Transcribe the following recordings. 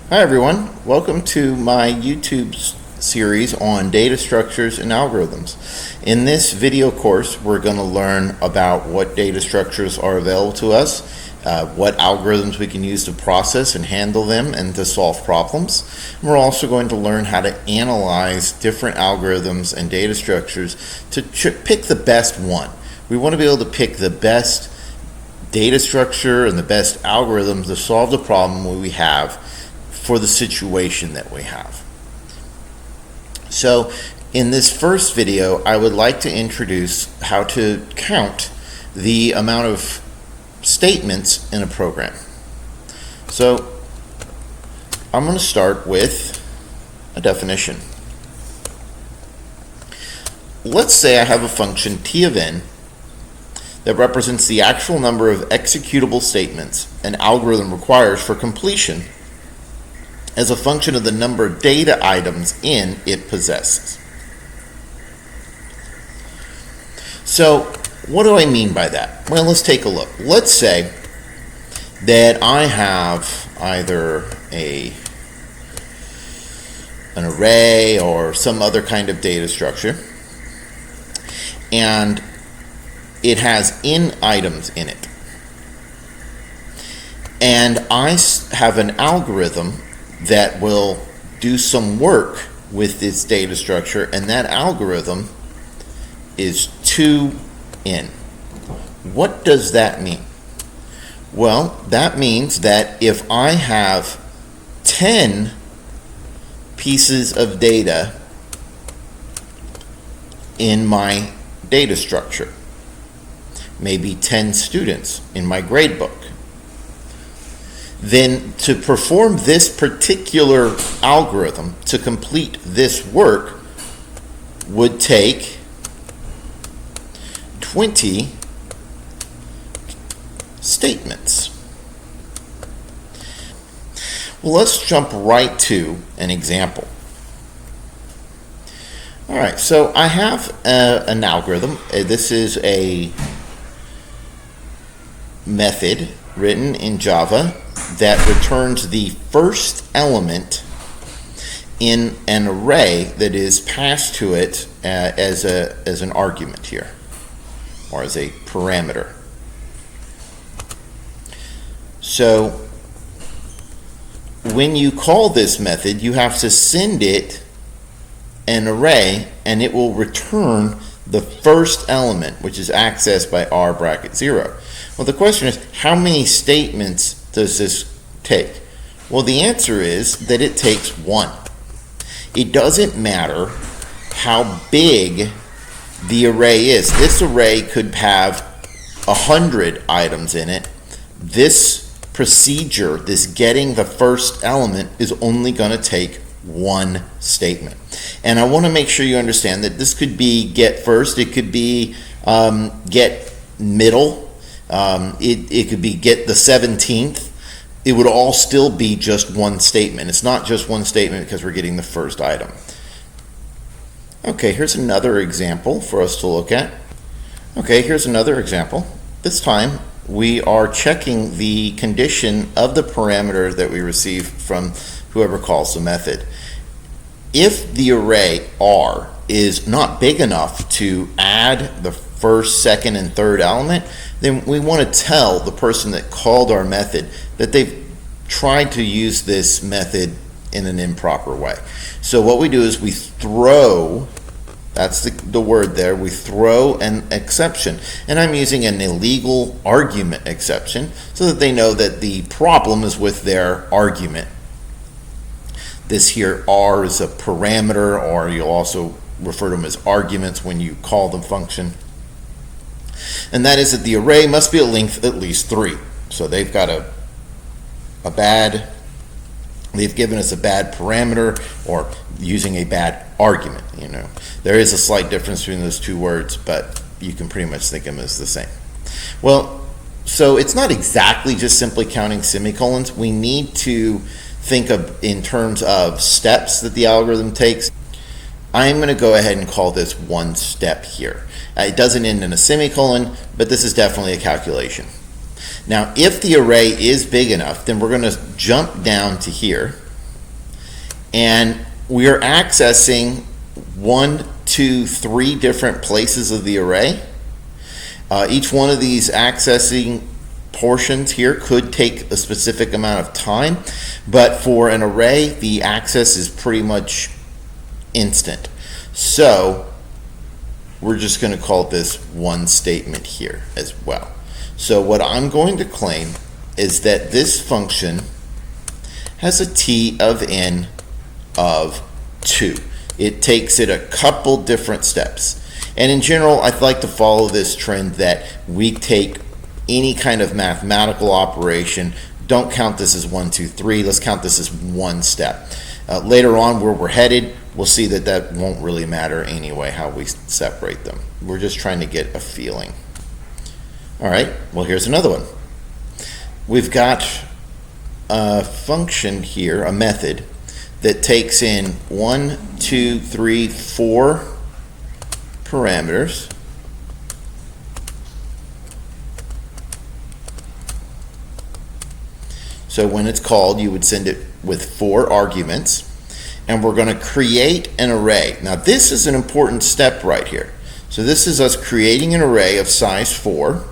Hi everyone, welcome to my YouTube series on data structures and algorithms. In this video course, we're going to learn about what data structures are available to us, what algorithms we can use to process and handle them and to solve problems. And we're also going to learn how to analyze different algorithms and data structures to pick the best one. We want to be able to pick the best data structure and the best algorithms to solve the problem we have for the situation that we have. So in this first video, I would like to introduce how to count the amount of statements in a program. So I'm going to start with a definition. Let's say I have a function t of n that represents the actual number of executable statements an algorithm requires for completion as a function of the number of data items in it possesses. So what do I mean by that? Well, let's take a look. Let's say that I have either an array or some other kind of data structure, and it has n items in it. And I have an algorithm that will do some work with this data structure, and that algorithm is 2n. What does that mean? Well, that means that if I have 10 pieces of data in my data structure, maybe 10 students in my gradebook, then to perform this particular algorithm, to complete this work, would take 20 statements. Well, let's jump right to an example. All right, so I have an algorithm. This is a method written in Java that returns the first element in an array that is passed to it as an argument here, or as a parameter. So when you call this method, you have to send it an array, and it will return the first element, which is accessed by r bracket 0. Well, the question is, how many statements does this take? Well, the answer is that it takes 1. It doesn't matter how big the array is. This array could have 100 items in it. This procedure, this getting the first element, is only going to take 1 statement. And I want to make sure you understand that this could be get first, it could be get middle, it could be get the 17th. It would all still be just 1 statement. It's not just 1 statement because we're getting the first item. Okay, here's another example for us to look at. Okay, here's another example. This time we are checking the condition of the parameter that we receive from whoever calls the method. If the array r is not big enough to add the first, second, and third element, then we want to tell the person that called our method that they've tried to use this method in an improper way. So what we do is we throw, that's the word there, we throw an exception. And I'm using an illegal argument exception so that they know that the problem is with their argument. This here r is a parameter, or you'll also refer to them as arguments when you call the function. And that is that the array must be a length at least 3. So they've got they've given us a bad parameter, or using a bad argument. There is a slight difference between those two words, but you can pretty much think of them as the same. Well, so it's not exactly just simply counting semicolons. We need to think of in terms of steps that the algorithm takes. I'm going to go ahead and call this 1 step here. It doesn't end in a semicolon, but this is definitely a calculation. Now, if the array is big enough, then we're going to jump down to here, And we are accessing 1, 2, 3 different places of the array. Each one of these accessing portions here could take a specific amount of time, but for an array, the access is pretty much instant. So we're just going to call this one statement here as well. So what I'm going to claim is that this function has a t of n of 2. It takes it a couple different steps. And in general, I'd like to follow this trend that we take any kind of mathematical operation, don't count this as 1, 2, 3, let's count this as one step. Later on, where we're headed, we'll see that that won't really matter anyway, how we separate them. We're just trying to get a feeling. All right, well, here's another one. We've got a function here, a method, that takes in 1, 2, 3, 4 parameters. So when it's called, you would send it with 4 arguments, and we're going to create an array. Now this is an important step right here. So this is us creating an array of size 4,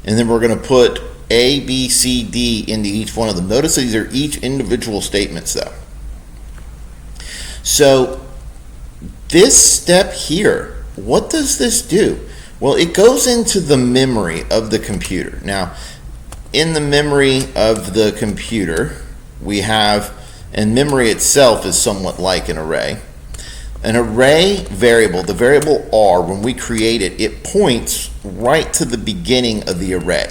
and then we're going to put A, B, C, D into each one of them. Notice these are each individual statements though. So this step here, what does this do? Well, it goes into the memory of the computer. Now, in the memory of the computer, we have, and memory itself is somewhat like an array variable, the variable r, when we create it, it points right to the beginning of the array.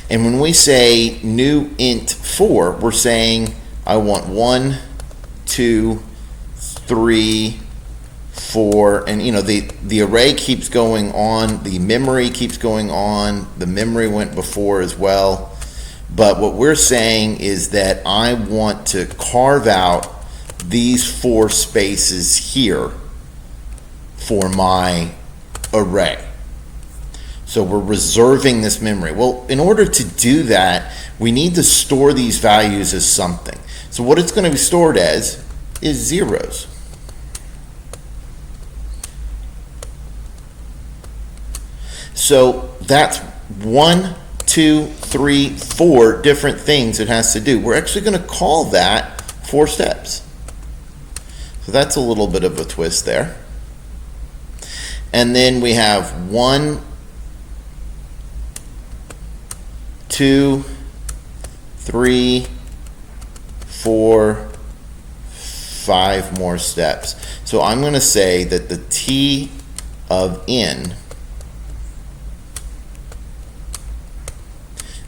And when we say new int 4, we're saying I want 1, 2, 3, 4, and the array keeps going on, the memory keeps going on, the memory went before as well. But what we're saying is that I want to carve out these 4 spaces here for my array. So we're reserving this memory. Well, in order to do that, we need to store these values as something. So what it's going to be stored as is zeros. So that's 1, 2, 3, 4 different things it has to do. We're actually going to call that 4 steps. So that's a little bit of a twist there. And then we have 1, 2, 3, 4, 5 more steps. So I'm going to say that the t of n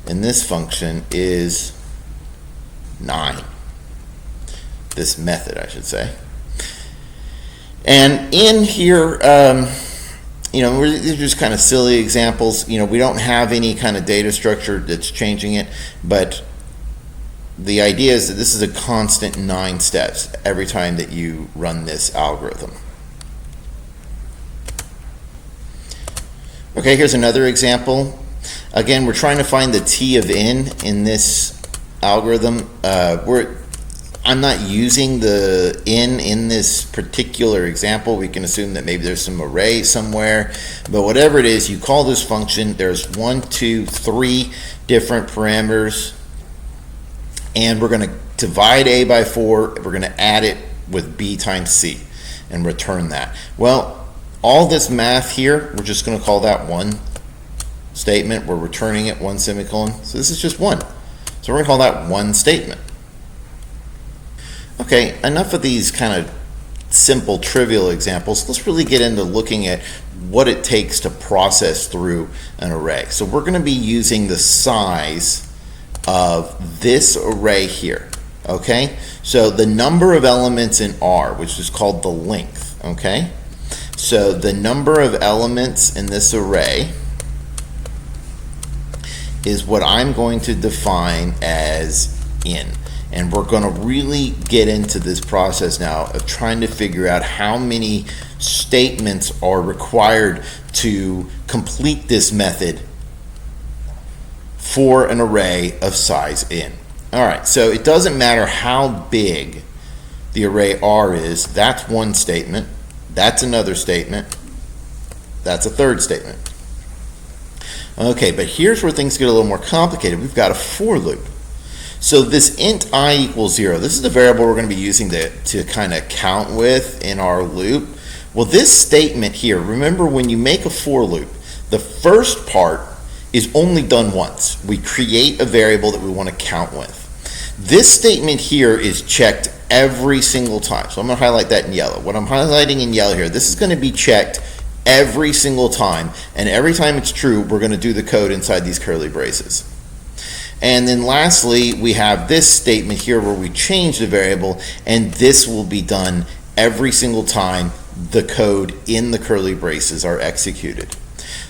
in this function is 9. This method, I should say. And in here, these are just kind of silly examples. We don't have any kind of data structure that's changing it, but the idea is that this is a constant 9 steps every time that you run this algorithm. Okay, here's another example. Again, we're trying to find the t of n in this algorithm. I'm not using the n in this particular example. We can assume that maybe there's some array somewhere, but whatever it is, you call this function. There's 1, 2, 3 different parameters, and we're going to divide a by 4. We're going to add it with b times c and return that. Well, all this math here, we're just going to call that one statement. We're returning it 1 semicolon. So this is just 1. So we're going to call that one statement. Okay, enough of these kind of simple, trivial examples. Let's really get into looking at what it takes to process through an array. So we're going to be using the size of this array here. Okay, so the number of elements in R, which is called the length. Okay, so the number of elements in this array is what I'm going to define as n. And we're going to really get into this process now of trying to figure out how many statements are required to complete this method for an array of size n. All right, so it doesn't matter how big the array R is, that's one statement, that's another statement, that's a third statement. Okay, but here's where things get a little more complicated. We've got a for loop. So this int I equals 0, this is the variable we're going to be using to kind of count with in our loop. Well, this statement here, remember when you make a for loop, the first part is only done once. We create a variable that we want to count with. This statement here is checked every single time. So I'm going to highlight that in yellow. What I'm highlighting in yellow here, this is going to be checked every single time, and every time it's true, we're going to do the code inside these curly braces. And then lastly, we have this statement here where we change the variable, and this will be done every single time the code in the curly braces are executed.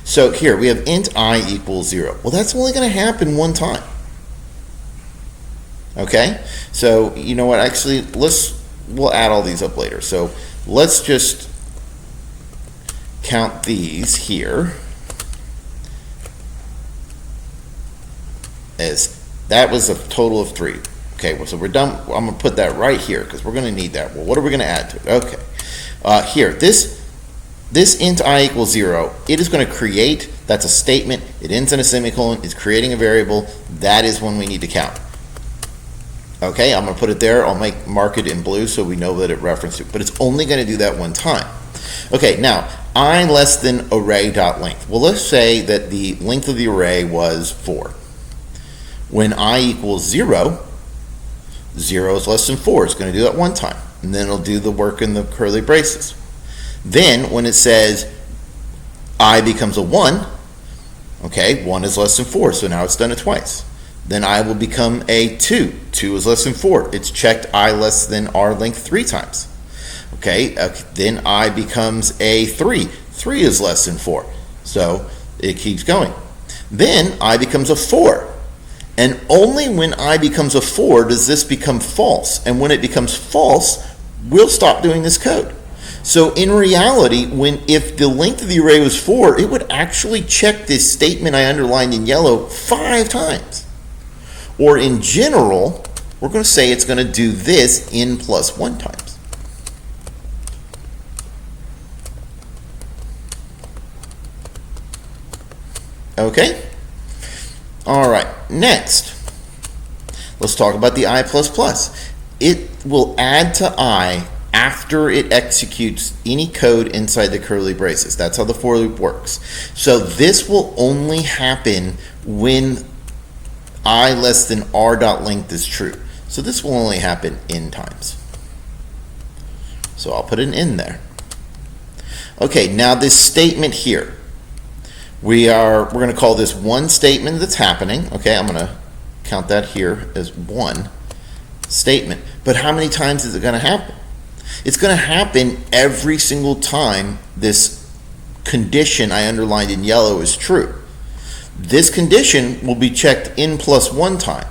So here we have int I equals 0. Well, that's only going to happen one time. Okay, so you know what, actually we'll add all these up later. So let's just count these here as that was a total of 3. Okay, well, so we're done. I'm going to put that right here because we're going to need that. Well, what are we going to add to it? Okay, here, this int I equals 0, it is going to create, that's a statement, it ends in a semicolon, it's creating a variable, that is when we need to count. Okay, I'm going to put it there, I'll mark it in blue so we know that it referenced it, but it's only going to do that one time. Okay, now, I less than array.length. Well, let's say that the length of the array was 4. When I equals 0, 0 is less than 4. It's going to do that one time, and then it'll do the work in the curly braces. Then, when it says I becomes a 1, okay, 1 is less than 4, so now it's done it twice. Then I will become a 2. 2 is less than 4. It's checked I less than R length 3 times. Okay, then I becomes a 3. 3 is less than 4. So it keeps going. Then I becomes a 4. And only when I becomes a 4 does this become false. And when it becomes false, we'll stop doing this code. So in reality, if the length of the array was 4, it would actually check this statement I underlined in yellow 5 times. Or in general, we're going to say it's going to do this n plus 1 times. Okay? All right, next, let's talk about the I++. It will add to I after it executes any code inside the curly braces. That's how the for loop works. So this will only happen when I less than R.length is true. So this will only happen n times. So I'll put an n there. Okay, now this statement here. We're going to call this one statement that's happening. Okay, I'm going to count that here as one statement. But how many times is it going to happen? It's going to happen every single time this condition I underlined in yellow is true. This condition will be checked n plus 1 time.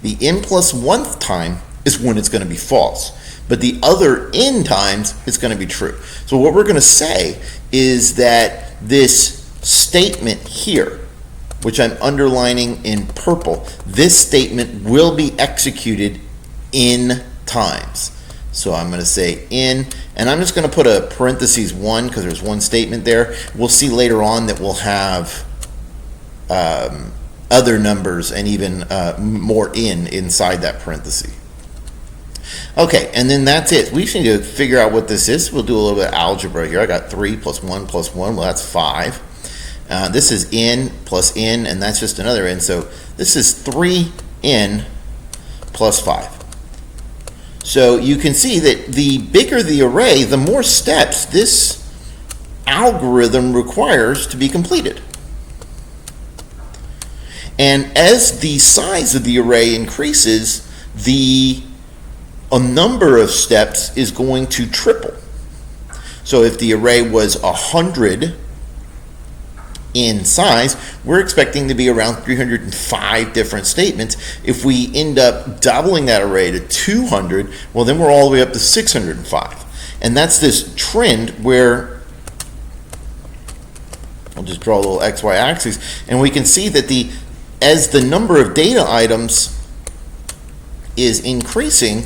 The n plus 1th time is when it's going to be false. But the other n times, it's going to be true. So what we're going to say is that this statement here, which I'm underlining in purple, this statement will be executed n times. So I'm going to say n, and I'm just going to put a parentheses 1 because there's one statement there. We'll see later on that we'll have other numbers and even more n inside that parenthesis. Okay, and then that's it. We just need to figure out what this is. We'll do a little bit of algebra here. I got 3 plus 1 plus 1. Well, that's 5. This is n plus n, and that's just another n. So this is 3n plus 5. So you can see that the bigger the array, the more steps this algorithm requires to be completed. And as the size of the array increases, a number of steps is going to triple. So if the array was 100 in size, we're expecting to be around 305 different statements. If we end up doubling that array to 200, well, then we're all the way up to 605. And that's this trend where I'll just draw a little XY axis, and we can see that as the number of data items is increasing,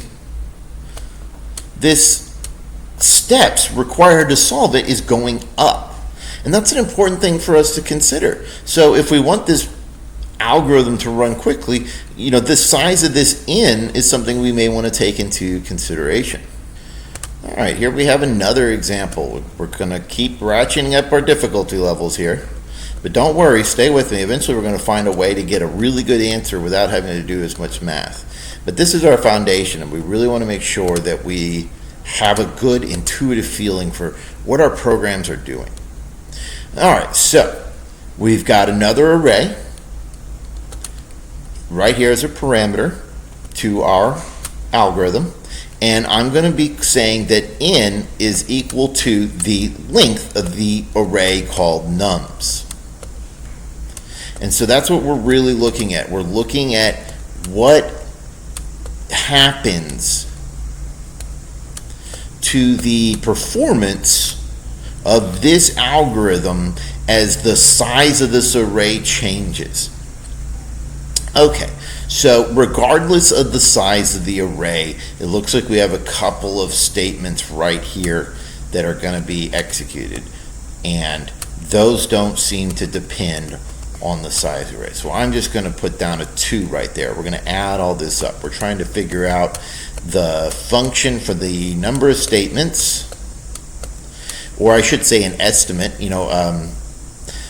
this steps required to solve it is going up. And that's an important thing for us to consider. So if we want this algorithm to run quickly, the size of this n is something we may want to take into consideration. All right, here we have another example. We're going to keep ratcheting up our difficulty levels here. But don't worry, stay with me. Eventually we're going to find a way to get a really good answer without having to do as much math. But this is our foundation, and we really want to make sure that we have a good intuitive feeling for what our programs are doing. All right, so we've got another array right here as a parameter to our algorithm, and I'm going to be saying that n is equal to the length of the array called nums. And so that's what we're really looking at. We're looking at what happens to the performance of this algorithm as the size of this array changes. Okay, so regardless of the size of the array, it looks like we have a couple of statements right here that are going to be executed, and those don't seem to depend on the size array. So I'm just going to put down a 2 right there. We're going to add all this up. We're trying to figure out the function for the number of statements, or I should say an estimate.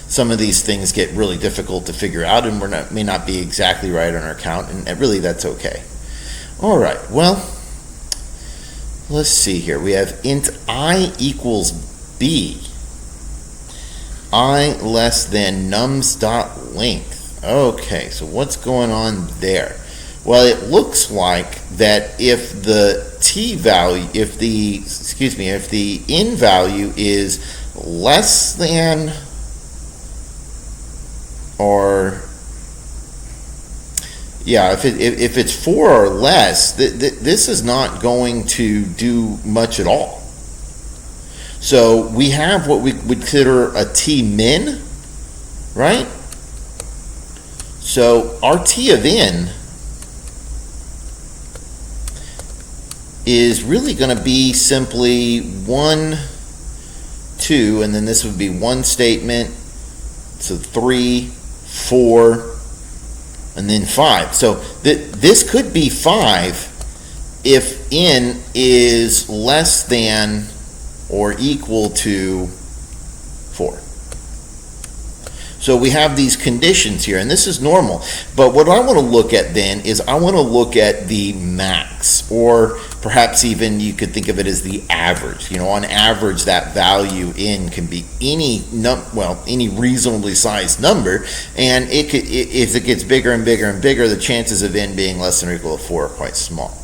Some of these things get really difficult to figure out, and may not be exactly right on our count, and really that's okay. All right, well, let's see here. We have int I equals b, I less than nums.length. Okay, so what's going on there? Well, it looks like that if the if the n value is less than, or if it's 4 or less, this is not going to do much at all. So we have what we would consider a t-min, right? So our t of n is really going to be simply 1, 2, and then this would be one statement, so 3, 4, and then 5. So this could be 5 if n is less than or equal to 4. So we have these conditions here, and this is normal. But what I want to look at then is I want to look at the max, or perhaps even you could think of it as the average. On average, that value n can be any reasonably sized number, and if it gets bigger and bigger and bigger, the chances of n being less than or equal to 4 are quite small.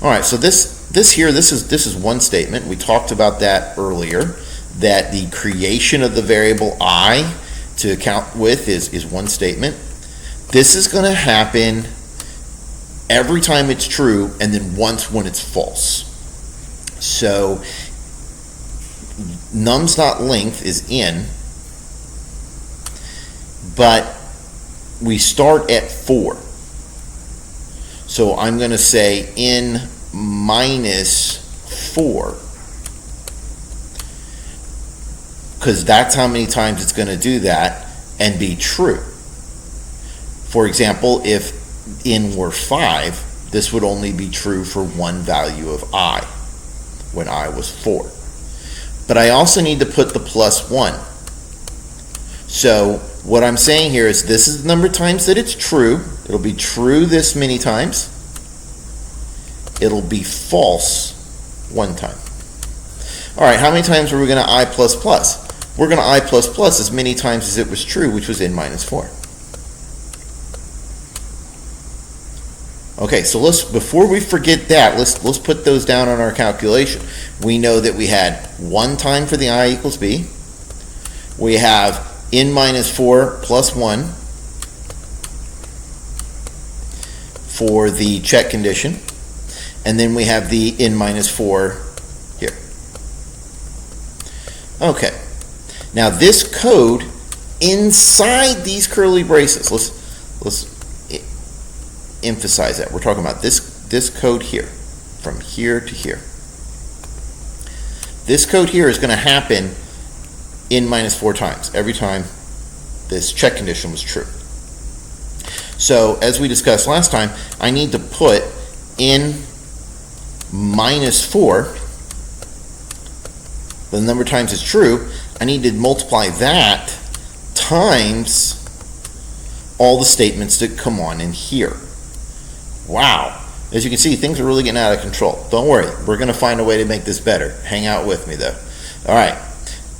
All right, so this is one statement. We talked about that earlier, that the creation of the variable I to count with is one statement. This is going to happen every time it's true, and then once when it's false. So nums.length is n, but we start at 4. So I'm going to say n minus 4, because that's how many times it's going to do that and be true. For example, if n were 5, this would only be true for one value of I, when I was 4. But I also need to put the plus 1. So what I'm saying here is this is the number of times that it's true. It'll be true this many times. It'll be false one time. All right, how many times are we going to I plus plus? We're going to I plus plus as many times as it was true, which was n minus 4. Okay, so before we forget that, let's put those down on our calculation. We know that we had 1 time for the I equals b. We have n minus 4 plus 1 for the check condition. And then we have the n minus 4 here. Okay. Now this code inside these curly braces, let's emphasize that. We're talking about this code here, from here to here. this code here is going to happen in minus 4 times, every time this check condition was true. So as we discussed last time, I need to put in minus 4, the number of times it's true, I need to multiply that times all the statements that come on in here. Wow. As you can see, things are really getting out of control. Don't worry, we're going to find a way to make this better. Hang out with me though. All right,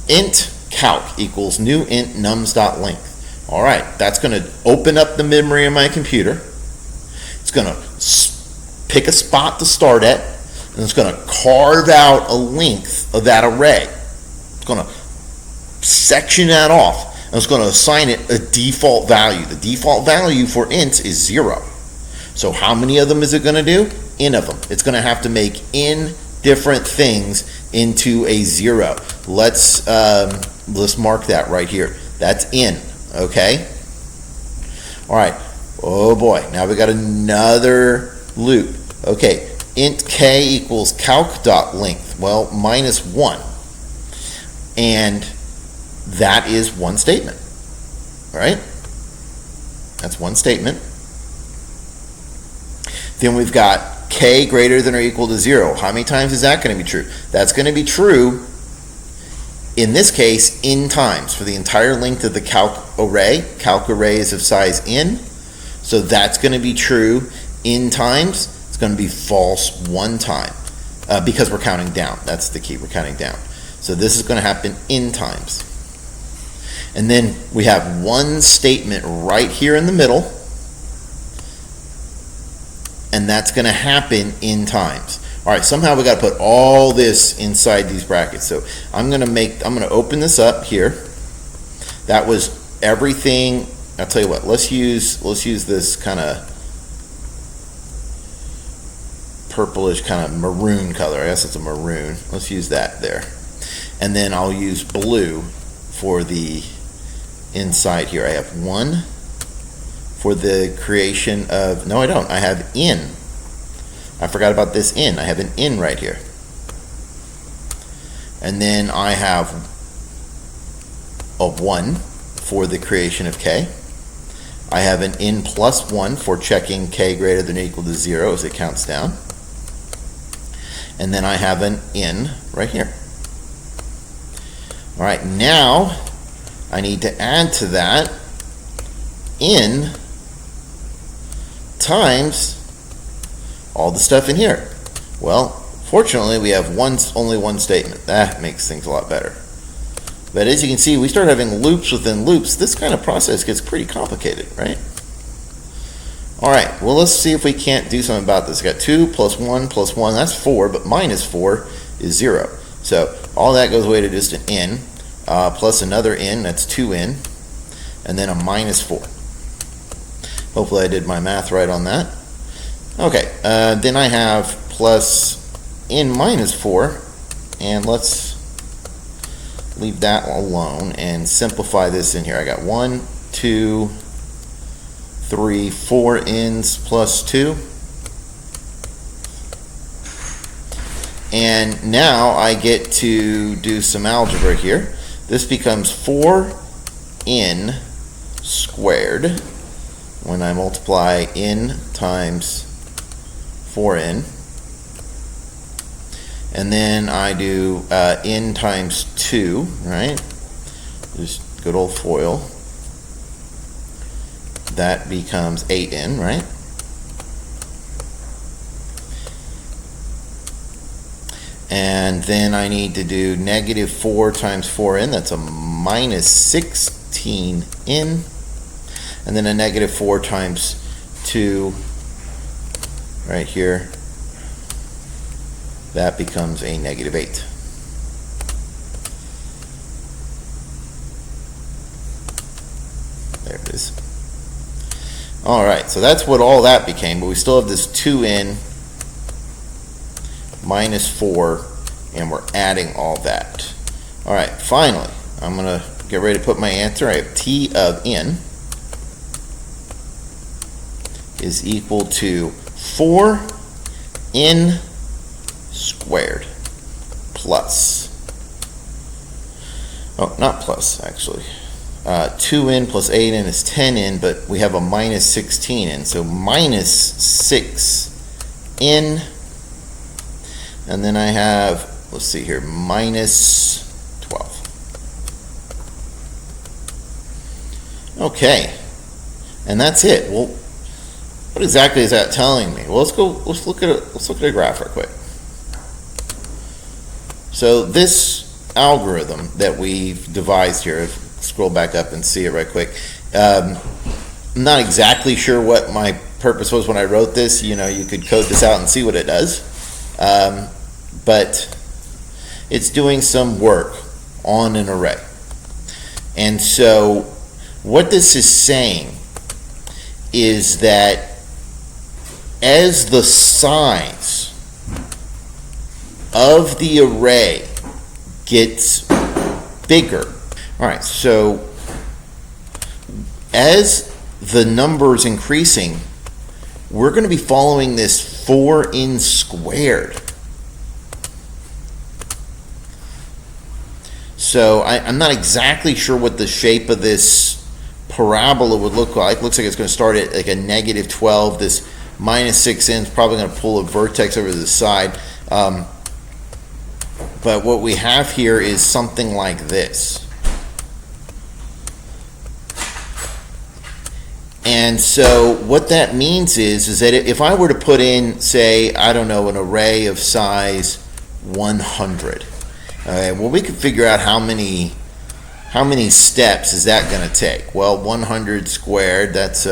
int calc equals new int nums.length. All right, that's going to open up the memory of my computer. It's going to pick a spot to start at, and it's going to carve out a length of that array. It's going to section that off, and it's going to assign it a default value. The default value for ints is 0. So how many of them is it going to do? N of them. It's going to have to make n different things into a 0. Let's mark that right here. That's n. Okay. All right. Oh boy. Now we got another loop. Okay. Int k equals calc.length. Well, minus 1. And that is one statement. All right. That's one statement. Then we've got k greater than or equal to 0. How many times is that going to be true? That's going to be true, in this case, n times for the entire length of the calc array. Calc array is of size n, so that's going to be true n times. It's going to be false 1 time because we're counting down. That's the key. We're counting down. So this is going to happen n times. And then we have one statement right here in the middle, and that's going to happen n times. All right, somehow we got to put all this inside these brackets. So I'm going to open this up here. That was everything. I'll tell you what. Let's use this kind of purplish kind of maroon color. I guess it's a maroon. Let's use that there. And then I'll use blue for the inside here. I have 1 for the creation of, no I don't, I have n. I forgot about this n. I have an n right here. And then I have a 1 for the creation of k. I have an n plus 1 for checking k greater than or equal to 0 as it counts down. And then I have an n right here. All right, now I need to add to that n times all the stuff in here. Well, fortunately we have only one statement. That makes things a lot better. But as you can see, we start having loops within loops. This kind of process gets pretty complicated, right? All right, well, let's see if we can't do something about this. We got 2 plus 1 plus 1, that's 4, but minus 4 is 0. So all that goes away to just an n, plus another n, that's 2n, and then a minus 4. Hopefully I did my math right on that. Okay, then I have plus n minus 4, and let's leave that alone and simplify this in here. I got 1, 2, 3, 4 n's plus 2. And now I get to do some algebra here. This becomes 4n squared when I multiply n times 4n. And then I do n times 2, right? Just good old FOIL. That becomes 8n, right? And then I need to do negative 4 times 4n. That's a minus 16n. And then a negative 4 times 2 right here. That becomes a negative 8. There it is. All right, so that's what all that became, but we still have this 2n minus 4, and we're adding all that. All right, finally, I'm going to get ready to put my answer. I have t of n is equal to 4n squared plus Oh, not plus, actually. 2n plus 8n is 10n, but we have a minus 16n, so minus 6n. And then I have, let's see here, minus 12. Okay, and that's it. Well, what exactly is that telling me? Well, let's look at a graph real quick. So this algorithm that we've devised here, scroll back up and see it right quick. I'm not exactly sure what my purpose was when I wrote this. You know, you could code this out and see what it does. But it's doing some work on an array. And so what this is saying is that as the size of the array gets bigger, all right, so as the number is increasing, we're going to be following this 4n squared. So I'm not exactly sure what the shape of this parabola would look like. Looks like it's going to start at like a negative 12. This minus 6n is probably going to pull a vertex over to the side. But what we have here is something like this. And so what that means is that if I were to put in, say, I don't know, an array of size 100, okay, well, we could figure out how many steps is that going to take. Well, 100 squared, that's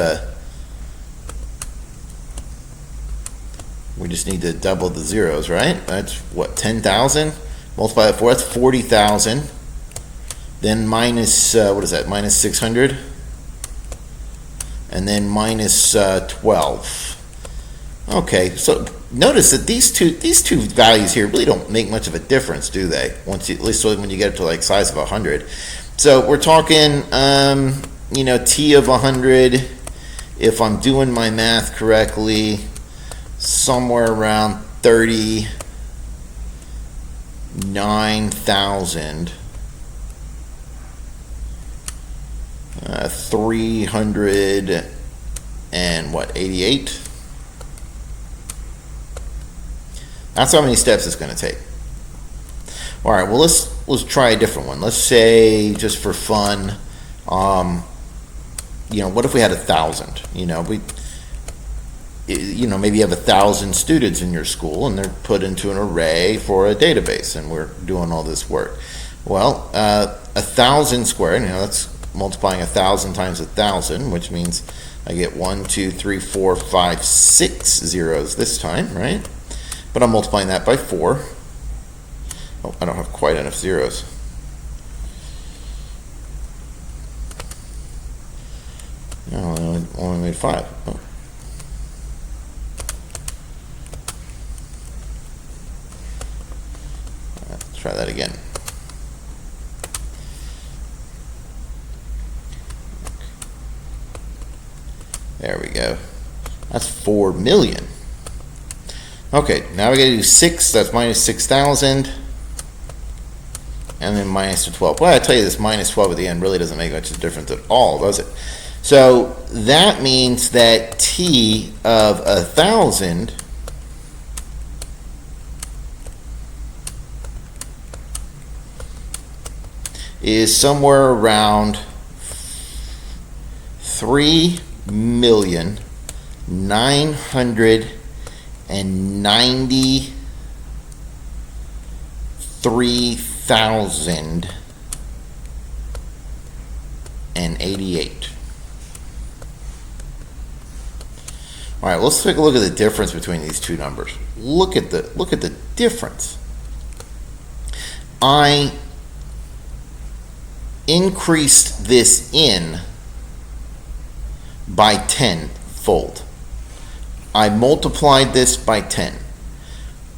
we just need to double the zeros, right? That's what, 10,000? Multiply that 4, that's 40,000. Then minus, what is that, minus 600? And then minus 12. Okay, so notice that these two values here really don't make much of a difference, do they? At least when you get up to like size of 100. So we're talking, you know, t of 100. If I'm doing my math correctly, somewhere around 39,000. 300 and what, 88? That's how many steps it's going to take. All right, well, let's try a different one. Let's say, just for fun, you know, what if we had 1,000? You know, maybe you have 1,000 students in your school and they're put into an array for a database, and we're doing all this work. Well, 1,000 squared, you know, that's multiplying 1,000 times 1,000, which means I get 1, 2, 3, 4, 5, 6 zeros this time, right? But I'm multiplying that by 4. Oh, I don't have quite enough zeros. No, I only made 5. Oh. Let's try that again. There we go. That's 4 million. Okay, now we got to do 6. That's minus 6,000. And then minus 12. Well, I tell you, this minus 12 at the end really doesn't make much of a difference at all, does it? So that means that t of 1,000 is somewhere around 3,993,088. All right, let's take a look at the difference between these two numbers. Look at the difference. I increased this in by 10-fold. I multiplied this by 10.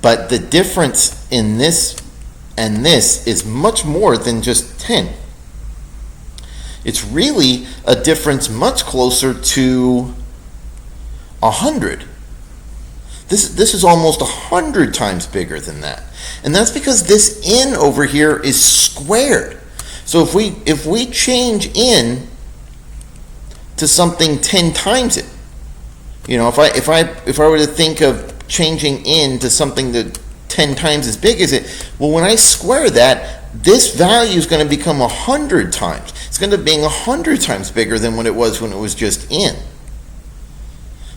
But the difference in this and this is much more than just 10. It's really a difference much closer to 100. This is almost 100 times bigger than that. And that's because this n over here is squared. So if we change in to something 10 times it, if I were to think of changing in to something that 10 times as big as it, well, when I square that, this value is going to become 100 times. It's going to be 100 times bigger than what it was when it was just in.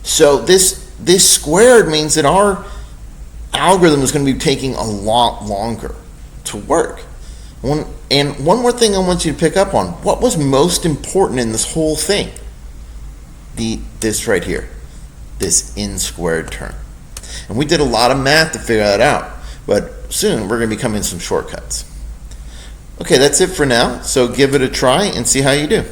So this squared means that our algorithm is going to be taking a lot longer to work. And one more thing I want you to pick up on. What was most important in this whole thing? This right here. This n squared term. And we did a lot of math to figure that out. But soon we're going to be coming some shortcuts. Okay, that's it for now. So give it a try and see how you do.